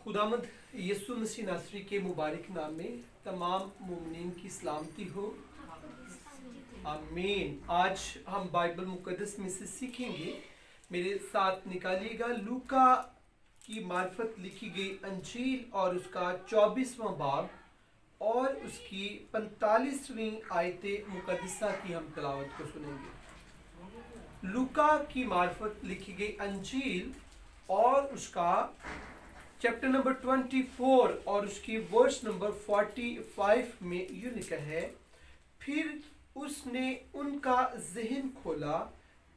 खुदामद यीशु मसीह नासरी के मुबारक नाम में तमाम मुमिनीन की सलामती हो, आमीन। आज हम बाइबल मुकद्दस में से सीखेंगे। मेरे साथ निकालिएगा लूका की मार्फत लिखी गई अंजील और उसका 24वां बाब और उसकी 45वीं आयते मुकद्दसा की हम तिलावत को सुनेंगे। लूका की मार्फत लिखी गई अंजील और उसका चैप्टर नंबर 24 और उसकी वर्स नंबर 45 में यूं लिखा है, फिर उसने उनका ज़हन खोला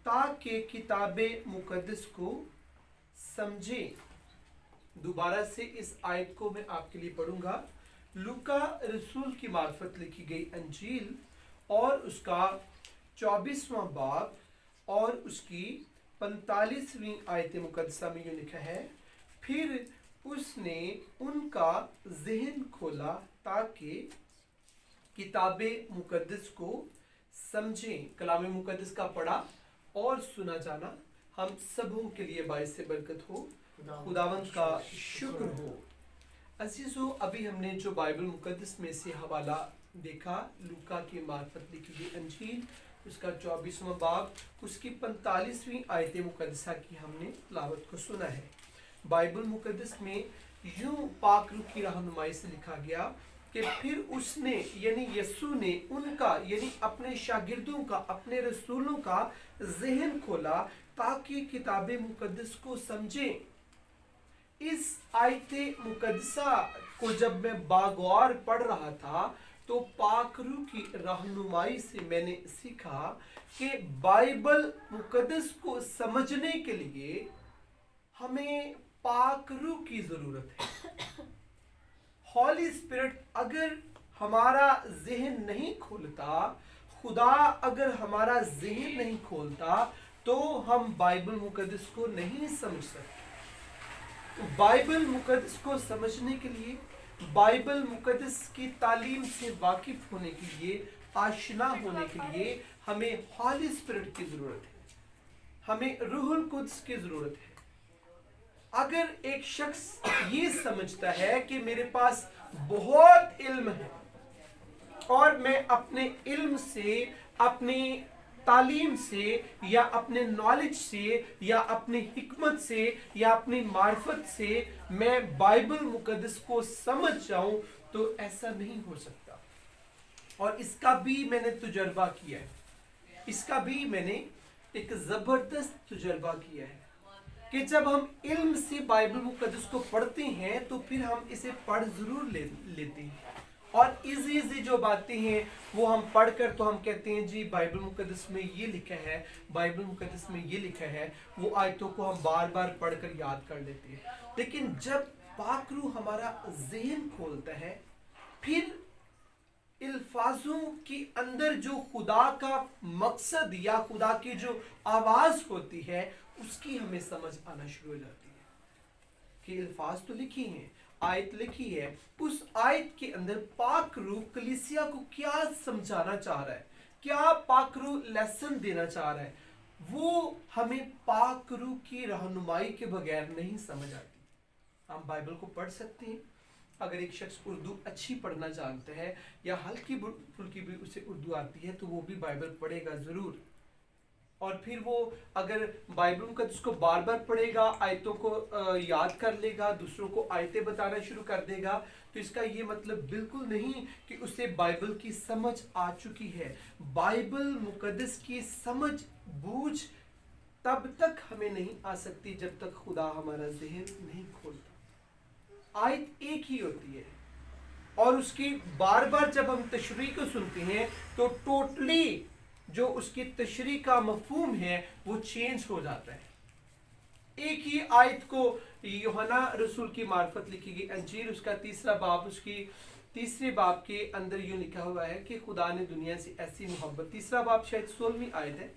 ताकि किताबे मुकद्दस को समझे। दोबारा से इस आयत को मैं आपके लिए पढ़ूंगा। लूका रसूल की मार्फत लिखी गई अंजील और उसका 24वां बाब और उसकी 45वीं आयत मुकद्दसा में यूं लिखा है, फिर उसने उनका ज़हन खोला ताकि किताबे मुकद्दस को समझें। कलाम मुकद्दस का पढ़ा और सुना जाना हम सबों के लिए बाइस से बरकत हो। खुदावंद का शुक्र हो। अजीजों, अभी हमने जो बाइबल मुकद्दस में से हवाला देखा, लूका की मार्फत लिखी गई अंजील उसका 24वां बाब उसकी 45वीं आयत मुकद्दसा की हमने तिलावत को सुना है। बाइबल मुकद्दस में यूं पाक रूह की रहनुमाई से लिखा गया कि फिर उसने यानी यीशु ने उनका यानी अपने शागिर्दों का, अपने रसूलों का ज़हन खोला ताकि किताबे मुकद्दस को समझें। इस आयते मुकद्दसा को जब मैं बागौर पढ़ रहा था तो पाक रूह की रहनुमाई से मैंने सीखा कि बाइबल मुकद्दस को समझने के लिए हमें पाक रूह की जरूरत है। हॉली स्पिरिट अगर हमारा ज़हन नहीं खोलता, खुदा अगर हमारा ज़हन नहीं खोलता तो हम बाइबल मुकद्दस को नहीं समझ सकते। तो बाइबल मुकद्दस को समझने के लिए, बाइबल मुकद्दस की तालीम से वाकिफ होने के लिए, आशना होने के लिए हमें हॉली स्पिरिट की जरूरत है, हमें रूहुल कुद्स की जरूरत है। अगर एक शख्स ये समझता है कि मेरे पास बहुत इल्म है और मैं अपने इल्म से, अपनी तालीम से या अपने नॉलेज से या अपनी हिकमत से या अपनी मार्फत से मैं बाइबल मुकद्दस को समझ जाऊं, तो ऐसा नहीं हो सकता। और इसका भी मैंने तजुर्बा किया है, इसका भी मैंने एक ज़बरदस्त तजुर्बा किया है कि जब हम इल्म से बाइबल मुकद्दस को पढ़ते हैं तो फिर हम इसे पढ़ ज़रूर लेते हैं और इजी जो बातें हैं वो हम पढ़कर तो हम कहते हैं जी बाइबल मुकद्दस में ये लिखा है, बाइबल मुकद्दस में ये लिखा है। वो आयतों को हम बार बार पढ़कर याद कर लेते हैं। लेकिन जब पाक रूह हमारा ज़हन खोलता है, फिर अल्फाजों के अंदर जो खुदा का मकसद या खुदा की जो आवाज़ होती है उसकी हमें समझ आना शुरू हो जाती है कि अल्फाज तो लिखी हैं, आयत लिखी है, उस आयत के अंदर पाक रूह कलीसिया को क्या समझाना चाह रहा है, क्या पाक रूह लेसन देना चाह रहा है, वो हमें पाक रूह की रहनुमाई के बगैर नहीं समझ आती। हम बाइबल को पढ़ सकते हैं, अगर एक शख्स उर्दू अच्छी पढ़ना जानता है या हल्की फुल्की भी उसे उर्दू आती है तो वो भी बाइबल पढ़ेगा ज़रूर। और फिर वो अगर बाइबल मुकद्दस को बार बार पढ़ेगा, आयतों को याद कर लेगा, दूसरों को आयतें बताना शुरू कर देगा, तो इसका ये मतलब बिल्कुल नहीं कि उसे बाइबल की समझ आ चुकी है। बाइबल मुकद्दस की समझ बूझ तब तक हमें नहीं आ सकती जब तक खुदा हमारा ज़हन नहीं खोलता। आयत एक ही होती है और उसकी बार बार जब हम तशरीह को सुनते हैं तो टोटली जो उसकी तशरीह का मफहूम है वो चेंज हो जाता है। एक ही आयत को यूहन्ना रसूल की मार्फत लिखी गई अंजील उसका 3रा बाब उसकी 3रे बाब के अंदर यूं लिखा हुआ है कि खुदा ने दुनिया से ऐसी मोहब्बत, 3रा बाब शायद 16वीं आयत है,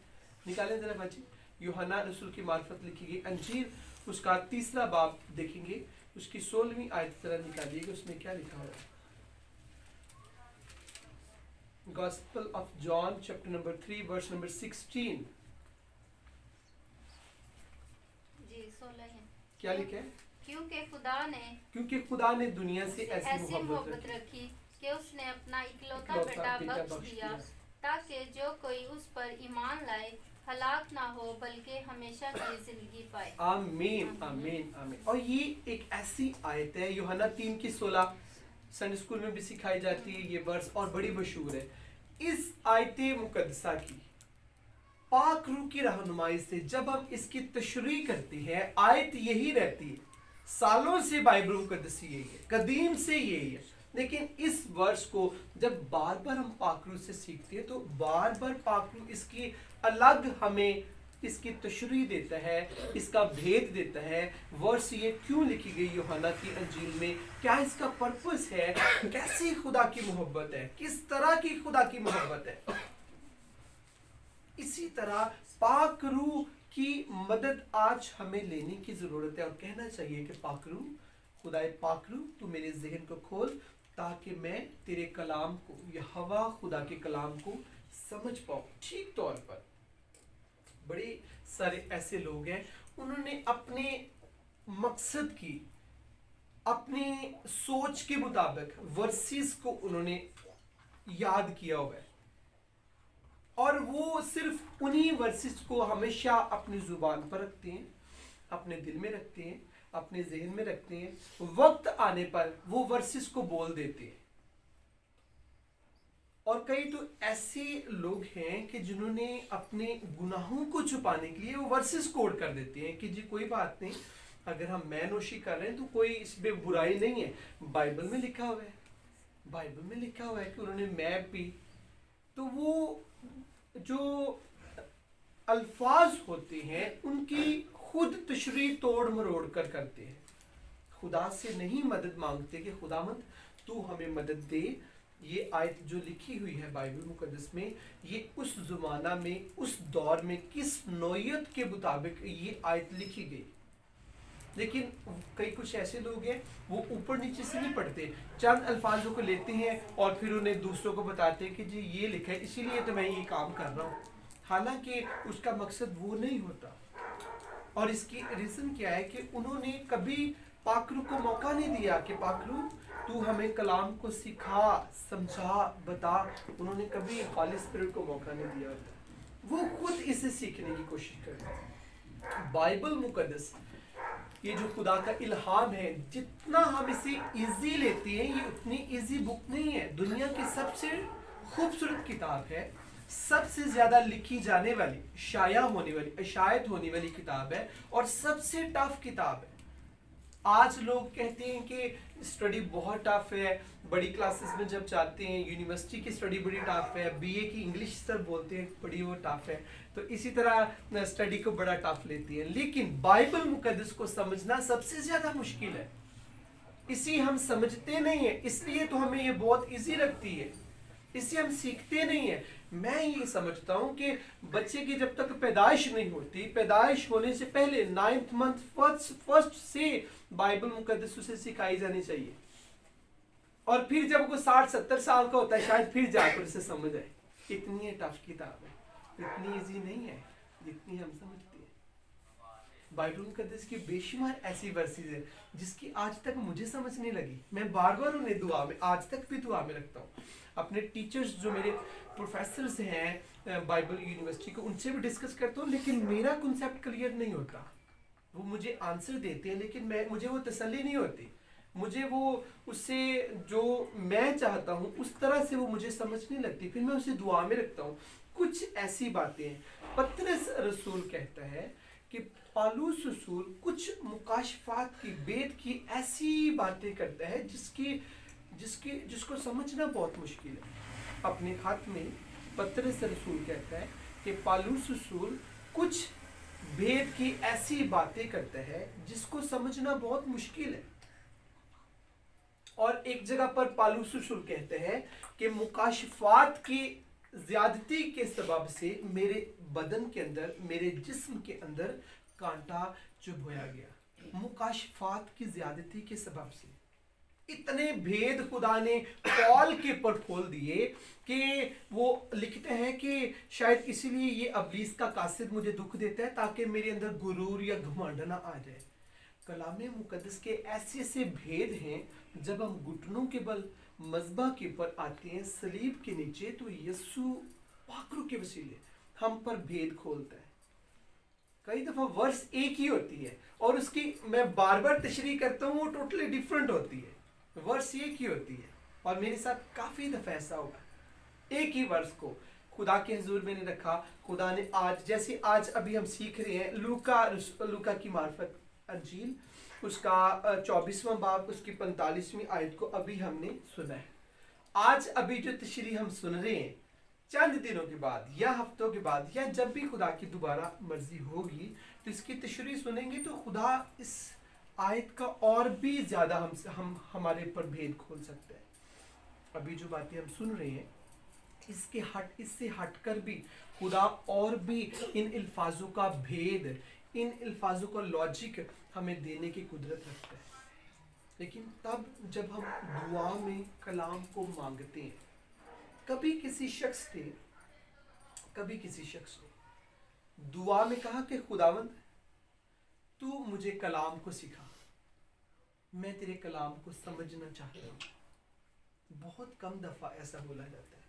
निकालें जरा बच्चे। यूहन्ना रसूल की मार्फत लिखी गई अंजील उसका 3रा बाब देखेंगे, उसकी 16वीं आयत जरा निकालिएगा, उसमें क्या लिखा हुआ है। Gospel of John chapter number 3 verse number 16 जी 16 है। क्या लिखा है? क्योंकि खुदा ने दुनिया से ऐसी मोहब्बत रखी कि उसने अपना इकलौता बेटा बख्श दिया, ताकि जो कोई उस पर ईमान लाए हलाक ना हो बल्कि हमेशा की जिंदगी पाए। आमीन आमीन आमीन। और ये एक ऐसी आयत है, यूहन्ना 3:16 संडे स्कूल में भी सिखाई जाती है ये वर्स, और बड़ी मशहूर है। इस आयत मुकद्दसा की पाक रूह की रहनुमाई से जब हम इसकी तशरीह करते हैं, आयत यही रहती है, सालों से बाइबल मुकद्दसी यही है, कदीम से यही है, लेकिन इस वर्ष को जब बार बार हम पाक रूह से सीखते हैं तो बार बार पाक रूह इसकी अलग हमें इसकी तशरीह देता है, इसका भेद देता है। वर्ष ये क्यों लिखी गई यूहन्ना की अंजील में, क्या इसका पर्पस है, कैसी खुदा की मोहब्बत है, किस तरह की खुदा की मोहब्बत है। इसी तरह पाक रूह की मदद आज हमें लेने की जरूरत है और कहना चाहिए कि पाक रूह, खुदाए पाक रूह, तू मेरे ज़हन को खोल ताकि मैं तेरे कलाम को, यहोवा खुदा के कलाम को समझ पाऊं ठीक तौर पर। बड़े सारे ऐसे लोग हैं, उन्होंने अपने मकसद की, अपनी सोच के मुताबिक वर्सेस को उन्होंने याद किया हुआ है और वो सिर्फ उन्हीं वर्सेस को हमेशा अपनी जुबान पर रखते हैं, अपने दिल में रखते हैं, अपने जहन में रखते हैं। वक्त आने पर वो वर्सेस को बोल देते हैं। और कई तो ऐसे लोग हैं कि जिन्होंने अपने गुनाहों को छुपाने के लिए वो वर्सेस कोड कर देते हैं कि जी कोई बात नहीं, अगर हम मैनोशी कर रहे हैं तो कोई इसमें बुराई नहीं है, बाइबल में लिखा हुआ है, बाइबल में लिखा हुआ है कि उन्होंने मैप पी। तो वो जो अल्फाज होते हैं उनकी खुद तशरीह तोड़ मरोड़ कर करते हैं, खुदा से नहीं मदद मांगते कि खुदावंद तू हमें मदद दे। ये आयत जो लिखी हुई है बाइबल मुकद्दस में, ये उस ज़माना में, उस दौर में किस नौयत के मुताबिक ये आयत लिखी गई। लेकिन कई कुछ ऐसे लोग हैं वो ऊपर नीचे से नहीं पढ़ते, चंद अल्फाजों को लेते हैं और फिर उन्हें दूसरों को बताते हैं कि जी ये लिखा है इसीलिए तो मैं ये काम कर रहा हूँ, हालांकि उसका मकसद वो नहीं होता। और इसकी रीज़न क्या है कि उन्होंने कभी पाकरू को मौका नहीं दिया कि पाकरू तू हमें कलाम को सिखा, समझा, बता। उन्होंने कभी होली स्पिरिट को मौका नहीं दिया, वो खुद इसे सीखने की कोशिश करते। बाइबल मुकद्दस ये जो खुदा का इल्हाम है, जितना हम इसे इजी लेते हैं ये उतनी इजी बुक नहीं है। दुनिया की सबसे खूबसूरत किताब है, सबसे ज्यादा लिखी जाने वाली, शाया होने वाली, अशायत होने वाली किताब है और सबसे टफ किताब है। आज लोग कहते हैं कि स्टडी बहुत टफ है, बड़ी क्लासेस में जब जाते हैं यूनिवर्सिटी की स्टडी बड़ी टफ है, बीए की इंग्लिश सर बोलते हैं बड़ी वो टफ है, तो इसी तरह स्टडी को बड़ा टफ लेती है। लेकिन बाइबल मुकद्दस को समझना सबसे ज्यादा मुश्किल है, इसी हम समझते नहीं है, इसलिए तो हमें ये बहुत इजी लगती है, इससे हम सीखते नहीं है। मैं ये समझता हूँ कि बच्चे की जब तक पैदाइश नहीं होती, पैदाइश होने से पहले 9th मंथ फर्स्ट से बाइबल मुकद्दस उसे सिखाई जानी चाहिए, और फिर जब वो 60-70 साल का होता है शायद फिर जाकर उसे समझ आए। इतनी टफ किताब है, इतनी इजी नहीं है जितनी हम समझते हैं। बाइबल मुकद्दस की बेशुमार ऐसी वर्सेस है जिसकी आज तक मुझे समझ नहीं लगी, मैं बार बार उन्हें दुआ में, आज तक भी दुआ में रखता हूँ। अपने टीचर्स जो मेरे प्रोफेसर्स हैं बाइबल यूनिवर्सिटी को, उनसे भी डिस्कस करता हूँ, लेकिन मेरा कॉन्सेप्ट क्लियर नहीं होता। वो मुझे आंसर देते हैं लेकिन मुझे वो तसल्ली नहीं होती, मुझे वो उससे जो मैं चाहता हूँ उस तरह से वो मुझे समझ नहीं लगती, फिर मैं उसे दुआ में रखता हूँ। कुछ ऐसी बातें हैं, पतरस रसूल कहता है कि पालूस रसूल कुछ मुकाशफात की, वेद की ऐसी बातें करता है जिसको समझना बहुत मुश्किल है। अपने खत में पतरस रसूल कहता है कि पालूस रसूल कुछ भेद की ऐसी बातें करता है जिसको समझना बहुत मुश्किल है। और एक जगह पर पालूस रसूल कहते हैं कि मुकाशफात की ज्यादती के सबब से मेरे बदन के अंदर, मेरे जिस्म के अंदर कांटा चुभोया गया। मुकाशफात की ज्यादती के सबब से इतने भेद खुदा ने पौल के पर खोल दिए कि वो लिखते हैं कि शायद इसीलिए ये अब्लीस का कासिद मुझे दुख देता है ताकि मेरे अंदर गुरूर या घमंड ना आ जाए। कलाम मुकद्दस के ऐसे ऐसे भेद हैं, जब हम घुटनों के बल मज़बा के ऊपर आते हैं सलीब के नीचे, तो यीशु पाकरू के वसीले हम पर भेद खोलता है। कई दफ़ा वर्स एक ही होती है और उसकी मैं बार बार तशरीह करता हूँ, वो टोटली डिफरेंट होती है, वर्स एक ही होती है। और मेरे साथ काफ़ी दफ़ा ऐसा हुआ, एक ही वर्स को खुदा के हुजूर मैंने रखा, खुदा ने आज, जैसे आज अभी हम सीख रहे हैं लूका की मार्फत अंजील, उसका 24वां बाब, उसकी 45वीं आयत को अभी हमने सुना है। आज अभी जो तशरीह हम सुन रहे हैं, चंद दिनों के बाद या हफ्तों के बाद या जब भी खुदा की दोबारा मर्जी होगी तो इसकी तशरीह सुनेंगे, तो खुदा इस आयत का और भी ज़्यादा हम हमारे पर भेद खोल सकते हैं। अभी जो बातें हम सुन रहे हैं इससे हटकर भी खुदा और भी इन अल्फाजों का भेद, इन अल्फाजों का लॉजिक हमें देने की कुदरत रखता है। लेकिन तब जब हम दुआ में कलाम को मांगते हैं, कभी किसी शख्स ने दुआ में कहा कि खुदावंद तू मुझे कलाम को सिखा, मैं तेरे कलाम को समझना चाहता हूँ। बहुत कम दफ़ा ऐसा बोला जाता है।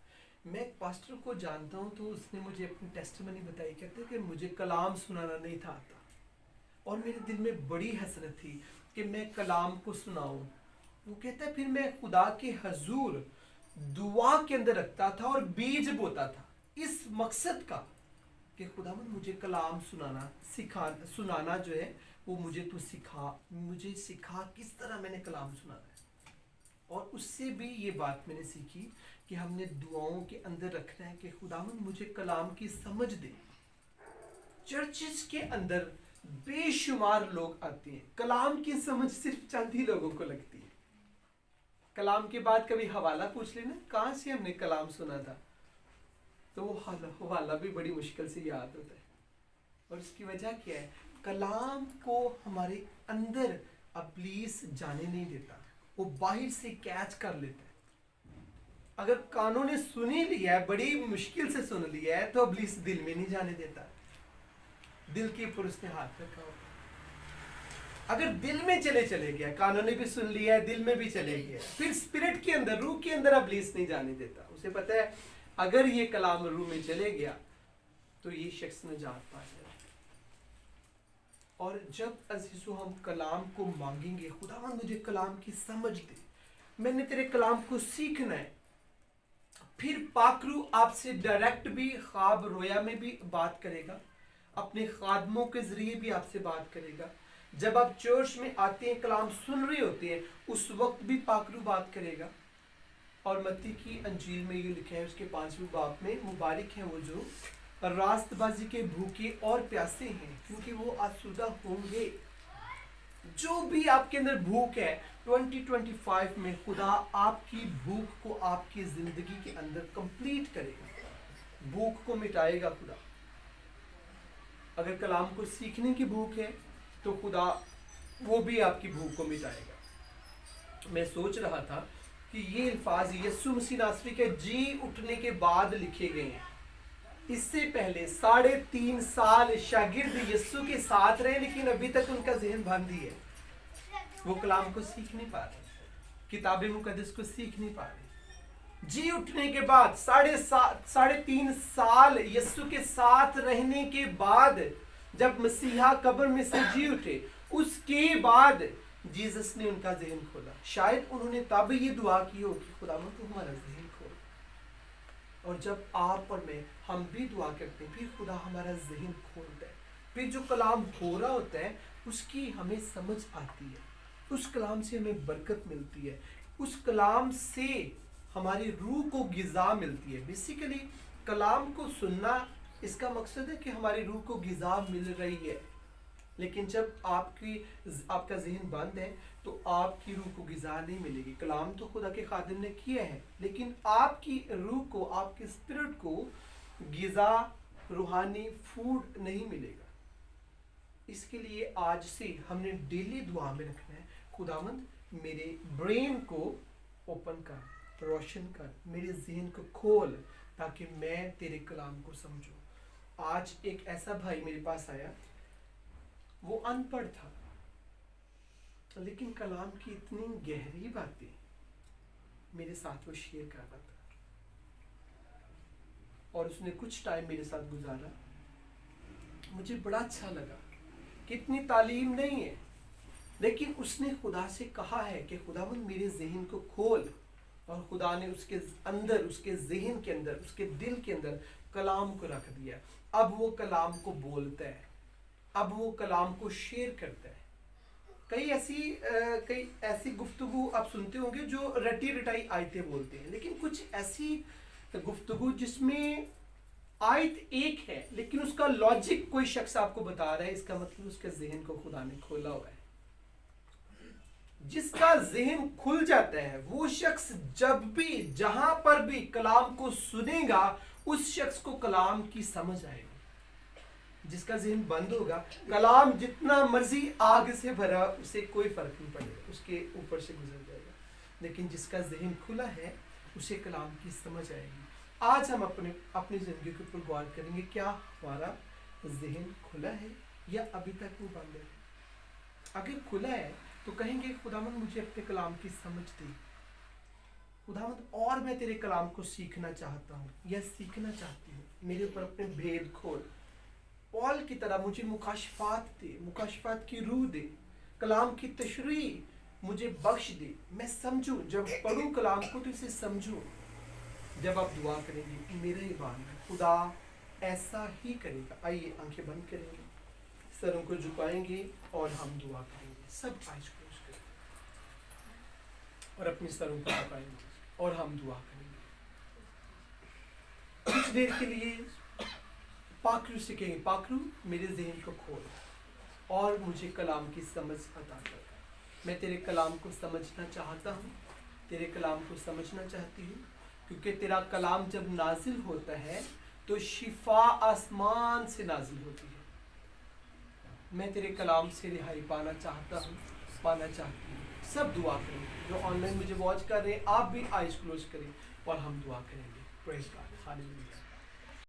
मैं एक पास्टर को जानता हूँ, तो उसने मुझे अपनी टेस्टिमनी बताई, कहते कि मुझे कलाम सुनाना नहीं था आता, और मेरे दिल में बड़ी हसरत थी कि मैं कलाम को सुनाऊं। वो कहता है फिर मैं खुदा के हजूर दुआ के अंदर रखता था और बीज बोता था इस मकसद का कि खुदावंद मुझे कलाम सुनाना जो है वो मुझे तू सिखा किस तरह मैंने कलाम सुनाना है। और उससे भी ये बात मैंने सीखी कि हमने दुआओं के अंदर रखना है कि खुदावंद मुझे कलाम की समझ दे। चर्चेस के अंदर बेशुमार लोग आते हैं, कलाम की समझ सिर्फ चंद ही लोगों को लगती है। कलाम के बाद कभी हवाला पूछ लेना कहाँ से हमने कलाम सुना था, तो वो हवाला भी बड़ी मुश्किल से याद होता है। और इसकी वजह क्या है? कलाम को हमारे अंदर इब्लीस जाने नहीं देता, वो बाहर से कैच कर लेता है। अगर कानों ने सुन ही लिया है, बड़ी मुश्किल से सुन लिया है, तो इब्लीस दिल में नहीं जाने देता। दिल के ऊपर उसने हाथ रखा होगा। अगर दिल में चले गया, कानों ने भी सुन लिया है, दिल में भी चले गया, फिर स्पिरिट के अंदर, रूह के अंदर इब्लीस नहीं जाने देता। उसे पता है अगर ये कलाम रूह में चले गया तो ये शख्स नजात पा जाएगा। और जब अजीजों हम कलाम को मांगेंगे, खुदावंद मुझे कलाम की समझ दे, मैंने तेरे कलाम को सीखना है, फिर पाकरू आपसे डायरेक्ट भी ख्वाब रोया में भी बात करेगा, अपने खादमों के जरिए भी आपसे बात करेगा। जब आप चर्च में आते हैं, कलाम सुन रहे होते हैं, उस वक्त भी पाकरू बात करेगा। और मत्ती की अंजील में ये लिखा है उसके 5वें बाब में, मुबारक हैं वो जो रास्तबाजी के भूखे और प्यासे हैं, क्योंकि वो आसूदा होंगे। जो भी आपके अंदर भूख है, 2025 में खुदा आपकी भूख को आपकी जिंदगी के अंदर कंप्लीट करेगा, भूख को मिटाएगा खुदा। अगर कलाम को सीखने की भूख है तो खुदा वो भी आपकी भूख को मिटाएगा। मैं सोच रहा था कि ये अल्फाज यीशु मसीह नासरी के जी उठने के बाद लिखे गए हैं। इससे पहले 3.5 साल शागिर्द यीशु के साथ रहे, लेकिन अभी तक उनका जहन बंद ही है। वो कलाम को सीख नहीं पा रहे, किताब मुकद्दस को सीख नहीं पा रहे। जी उठने के बाद 3.5 साल यीशु के साथ रहने के बाद, जब मसीहा कब्र में से जी उठे, उसके बाद जीसस ने उनका जहन खोला। शायद उन्होंने तब ये दुआ की हो कि खुदावंद तू हमारा जहन खोल। और जब आप और मैं हम भी दुआ करते हैं, फिर खुदा हमारा जहन खोलता है। फिर जो कलाम हो रहा होता है उसकी हमें समझ आती है, उस कलाम से हमें बरकत मिलती है, उस कलाम से हमारी रूह को गिज़ा मिलती है। बेसिकली कलाम को सुनना, इसका मकसद है कि हमारी रूह को गिज़ा मिल रही है। लेकिन जब आपका जहन बंद है तो आपकी रूह को गिज़ा नहीं मिलेगी। कलाम तो खुदा के खादिम ने किया है, लेकिन आपकी रूह को, आपके स्पिरिट को गिज़ा, रूहानी फूड नहीं मिलेगा। इसके लिए आज से हमने डेली दुआ में रखना है, खुदावंद मेरे ब्रेन को ओपन कर, रोशन कर, मेरे जहन को खोल, ताकि मैं तेरे कलाम को समझूं। आज एक ऐसा भाई मेरे पास आया, वो अनपढ़ था, लेकिन कलाम की इतनी गहरी बातें मेरे साथ वो शेयर कर रहा था, और उसने कुछ टाइम मेरे साथ गुजारा। मुझे बड़ा अच्छा लगा कि इतनी तालीम नहीं है, लेकिन उसने खुदा से कहा है कि खुदावंद मेरे जहन को खोल, और खुदा ने उसके अंदर, उसके जहन के अंदर, उसके दिल के अंदर कलाम को रख दिया। अब वो कलाम को बोलता है, अब वो कलाम को शेयर करता है। कई ऐसी गुफ्तगू आप सुनते होंगे जो रटी रटाई आयतें बोलते हैं, लेकिन कुछ ऐसी गुफ्तगू जिसमें आयत एक है लेकिन उसका लॉजिक कोई शख्स आपको बता रहा है, इसका मतलब उसके जहन को खुदा ने खोला हुआ है। जिसका जहन खुल जाता है वो शख्स जब भी जहां पर भी कलाम को सुनेगा, उस शख्स को कलाम की समझ आएगी। जिसका जहन बंद होगा, कलाम जितना मर्जी आग से भरा, उसे कोई फर्क नहीं पड़ेगा, उसके ऊपर से गुजर जाएगा। लेकिन जिसका जहन खुला है, उसे कलाम की समझ आएगी। आज हम अपनी जिंदगी के ऊपर गौर करेंगे, क्या हमारा जहन खुला है या अभी तक वो बंद है। अगर खुला है तो कहेंगे खुदावंद मुझे अपने कलाम की समझ दे, खुदावंद और मैं तेरे कलाम को सीखना चाहता हूँ या सीखना चाहती हूँ, मेरे ऊपर अपने भेद खोल। पौल की तरह मुझे मुकाशफात दे, मुकाशफात की रूह दे, कलाम की तशरीह मुझे बख्श दे, मैं समझूं, जब पढ़ूं कलाम को तो इसे समझूं। जब आप दुआ करेंगे, मेरा ईमान है खुदा ऐसा ही करेगा। आइए आंखें बंद करेंगे, सरों को झुकाएंगे और हम दुआ करेंगे। सब आइज क्लोज करें और अपनी सरों को झुकाएंगे और हम दुआ करेंगे। कुछ देर के लिए पाकरू से कहेंगे, पाकरू मेरे जहन को खोल और मुझे कलाम की समझ अता कर। मैं तेरे कलाम को समझना चाहता हूँ, तेरे कलाम को समझना चाहती हूँ, क्योंकि तेरा कलाम जब नाजिल होता है तो शिफा आसमान से नाजिल होती है। मैं तेरे कलाम से रिहाई पाना चाहता हूँ, पाना चाहती हूँ। सब दुआ करें, जो ऑनलाइन मुझे वॉच कर रहे हैं, आप भी आइज क्लोज करें और हम दुआ करेंगे। Praise God, hallelujah.